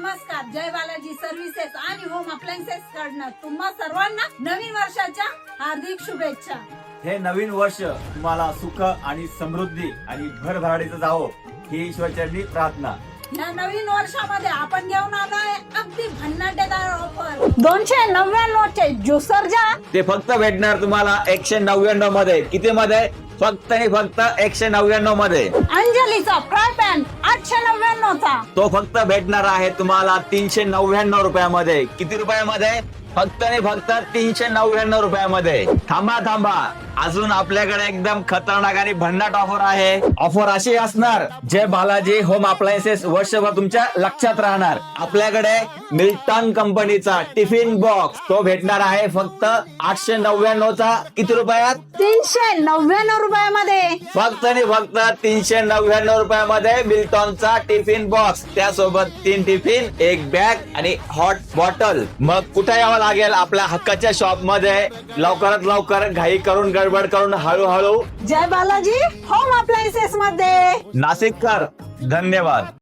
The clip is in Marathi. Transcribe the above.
नमस्कार. जय बालाजी सर्व्हिसेस आणि होम अप्लायन्सेस कडनं तुम्हा सर्वांना नवीन वर्षाच्या हार्दिक शुभेच्छा. हे नवीन वर्ष तुम्हाला सुख आणि समृद्धी आणि भरभराटीचं जावो ही ईश्वरचरणी प्रार्थना. या नवीन वर्षामध्ये आपण घेऊन आलोय अगदी भन्नाटेदार ऑफर. 299 चे ज्युसर जा ते फक्त भेटणार तुम्हाला 199 मध्ये. किती मध्ये? फक्त आणि फक्त 199 मध्ये. अंजलीचा फ्राय पॅन 899 चा. तो फक्त भेटणार आहे तुम्हाला 399 रुपयामध्ये. किती रुपयामध्ये? फक्त आणि फक्त 399 रुपयामध्ये. थांबा अजून आपल्याकडे एकदम खतरनाक आणि भन्नाट ऑफर आहे. ऑफर अशी असणार, जय बालाजी होम अप्लायन्सेस वर्षभर तुमच्या लक्षात राहणार. आपल्याकडे मिल्टन कंपनीचा टिफिन बॉक्स तो भेटणार आहे फक्त 899 चा. किती रुपयात? 399 रुपयामध्ये. फक्त आणि फक्त 399 रुपयामध्ये मिल्टॉनचा टिफिन बॉक्स, त्यासोबत 3 टिफिन, 1 बॅग आणि हॉट बॉटल. मग कुठे यावं लागेल? आपल्या हक्काच्या शॉप मध्ये. लवकरात लवकर घाई करून गडबड करून हळूहळू जय बालाजी होम अप्लायन्सेस मध्ये. नाशिककर. धन्यवाद.